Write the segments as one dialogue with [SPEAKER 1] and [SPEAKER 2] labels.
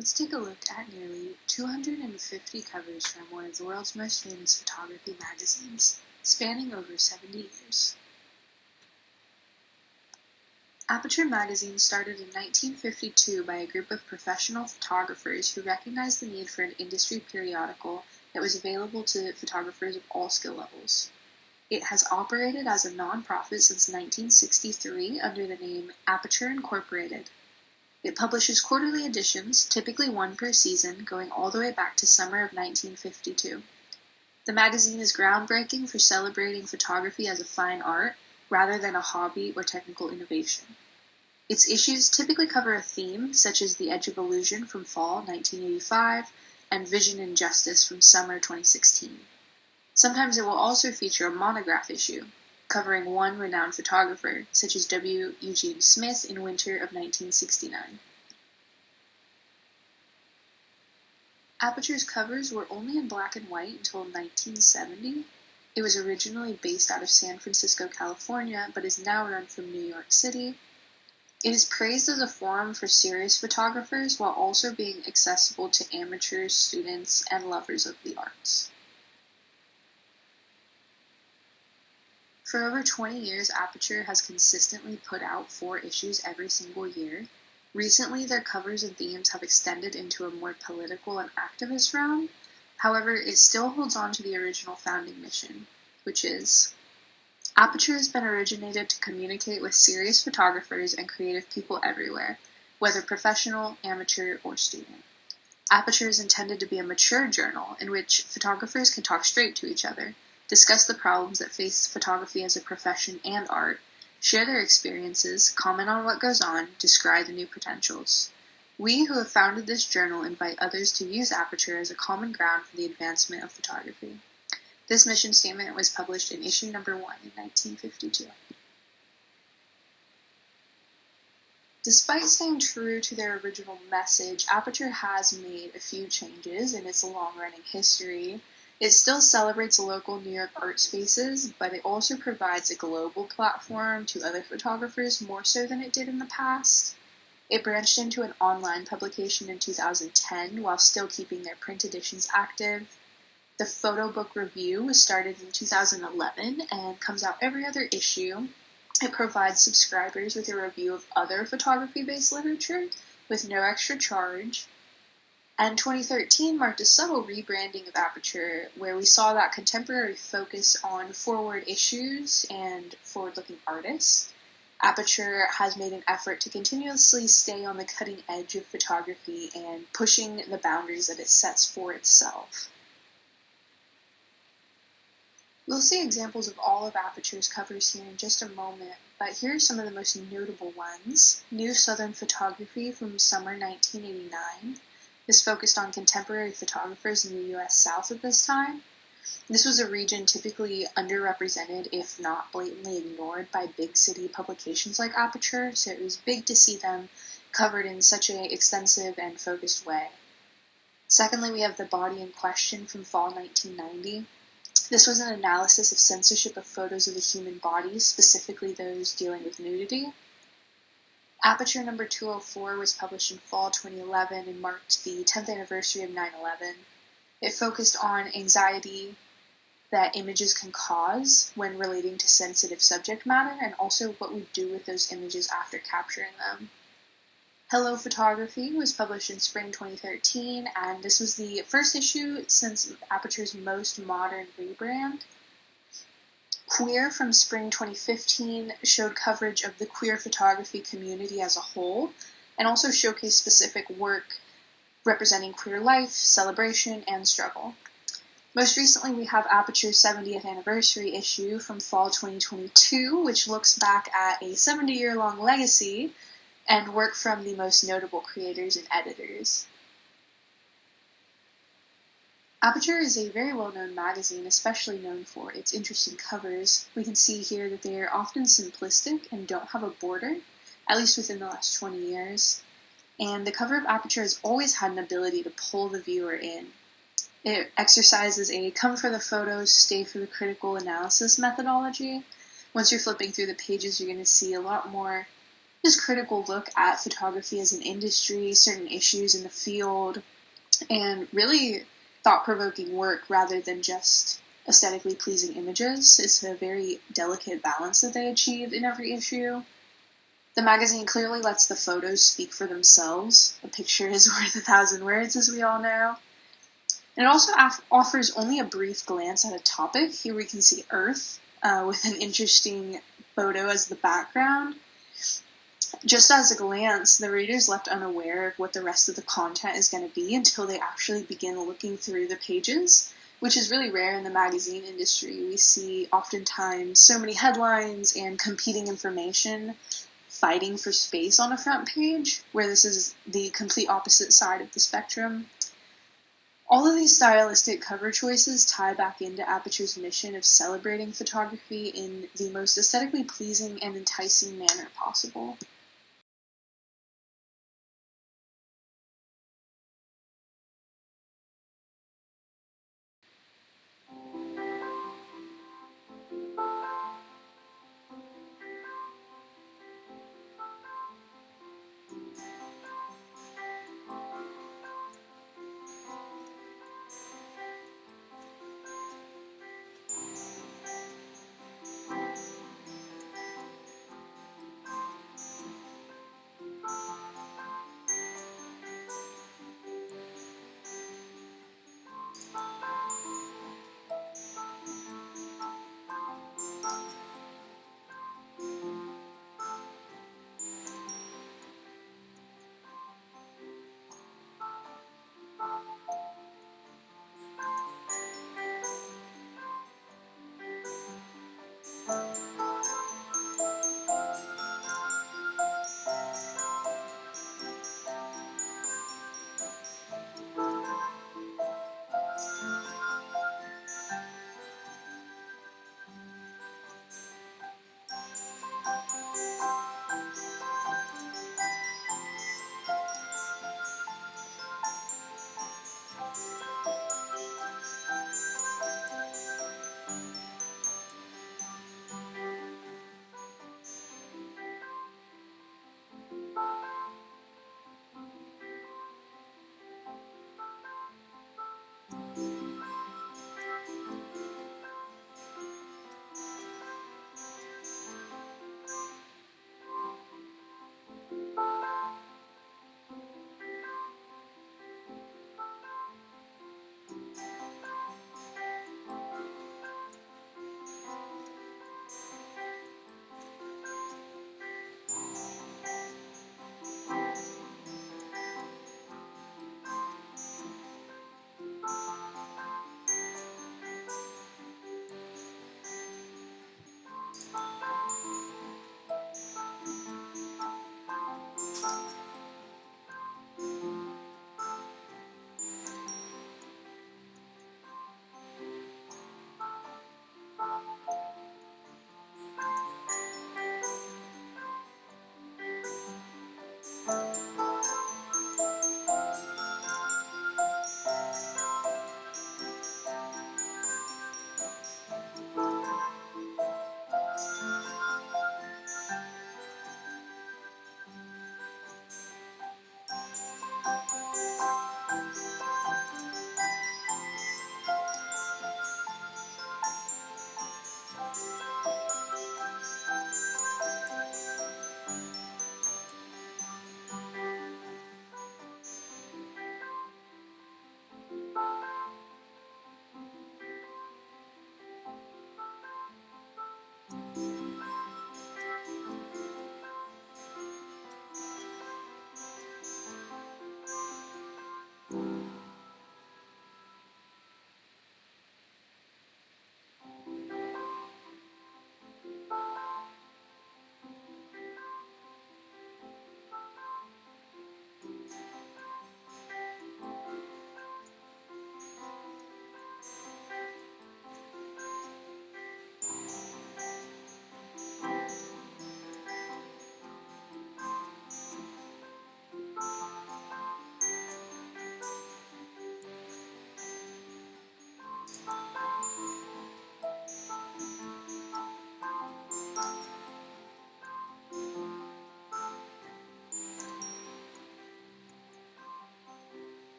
[SPEAKER 1] Let's take a look at nearly 250 covers from one of the world's most famous photography magazines, spanning over 70 years. Aperture magazine started in 1952 by a group of professional photographers who recognized the need for an industry periodical that was available to photographers of all skill levels. It has operated as a non-profit since 1963 under the name Aperture Incorporated. It publishes quarterly editions, typically one per season, going all the way back to summer of 1952. The magazine is groundbreaking for celebrating photography as a fine art, rather than a hobby or technical innovation. Its issues typically cover a theme, such as The Edge of Illusion from fall 1985 and Vision and Justice from summer 2016. Sometimes it will also feature a monograph issue, covering one renowned photographer, such as W. Eugene Smith in winter of 1969. Aperture's covers were only in black and white until 1970. It was originally based out of San Francisco, California, but is now run from New York City. It is praised as a forum for serious photographers while also being accessible to amateurs, students, and lovers of the arts. For over 20 years, Aperture has consistently put out 4 issues every single year. Recently, their covers and themes have extended into a more political and activist realm. However, it still holds on to the original founding mission, which is Aperture has been originated to communicate with serious photographers and creative people everywhere, whether professional, amateur, or student. Aperture is intended to be a mature journal in which photographers can talk straight to each other, discuss the problems that face photography as a profession and art, share their experiences, comment on what goes on, describe the new potentials. We who have founded this journal invite others to use Aperture as a common ground for the advancement of photography. This mission statement was published in issue number 1 in 1952. Despite staying true to their original message, Aperture has made a few changes in its long-running history. It still celebrates local New York art spaces, but it also provides a global platform to other photographers more so than it did in the past. It branched into an online publication in 2010 while still keeping their print editions active. The photo book review was started in 2011 and comes out every other issue. It provides subscribers with a review of other photography-based literature with no extra charge. And 2013 marked a subtle rebranding of Aperture, where we saw that contemporary focus on forward issues and forward-looking artists. Aperture has made an effort to continuously stay on the cutting edge of photography and pushing the boundaries that it sets for itself. We'll see examples of all of Aperture's covers here in just a moment, but here are some of the most notable ones. New Southern Photography from summer 1989. This focused on contemporary photographers in the U.S. South at this time. This was a region typically underrepresented, if not blatantly ignored, by big city publications like Aperture, so it was big to see them covered in such an extensive and focused way. Secondly, we have The Body in Question from fall 1990. This was an analysis of censorship of photos of the human body, specifically those dealing with nudity. Aperture number 204 was published in fall 2011 and marked the 10th anniversary of 9/11. It focused on anxiety that images can cause when relating to sensitive subject matter, and also what we do with those images after capturing them. Hello Photography was published in spring 2013, and this was the first issue since Aperture's most modern rebrand. Queer from spring 2015 showed coverage of the queer photography community as a whole, and also showcased specific work representing queer life, celebration, and struggle. Most recently, we have Aperture's 70th anniversary issue from fall 2022, which looks back at a 70-year-long legacy and work from the most notable creators and editors. Aperture is a very well-known magazine, especially known for its interesting covers. We can see here that they are often simplistic and don't have a border, at least within the last 20 years. And the cover of Aperture has always had an ability to pull the viewer in. It exercises a come for the photos, stay for the critical analysis methodology. Once you're flipping through the pages, you're going to see a lot more just critical look at photography as an industry, certain issues in the field, and really thought-provoking work rather than just aesthetically pleasing images. It's a very delicate balance that they achieve in every issue. The magazine clearly lets the photos speak for themselves. A picture is worth 1,000 words, as we all know. And it also offers only a brief glance at a topic. Here we can see Earth with an interesting photo as the background. Just as a glance, the reader is left unaware of what the rest of the content is going to be until they actually begin looking through the pages, which is really rare in the magazine industry. We see oftentimes so many headlines and competing information fighting for space on a front page, where this is the complete opposite side of the spectrum. All of these stylistic cover choices tie back into Aperture's mission of celebrating photography in the most aesthetically pleasing and enticing manner possible.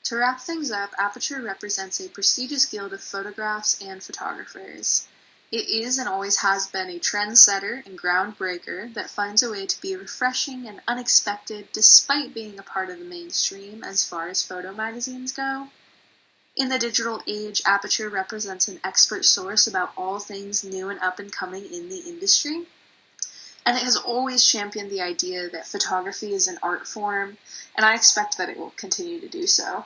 [SPEAKER 1] To wrap things up, Aperture represents a prestigious guild of photographs and photographers. It is and always has been a trendsetter and groundbreaker that finds a way to be refreshing and unexpected despite being a part of the mainstream as far as photo magazines go. In the digital age, Aperture represents an expert source about all things new and up and coming in the industry. And it has always championed the idea that photography is an art form, and I expect that it will continue to do so.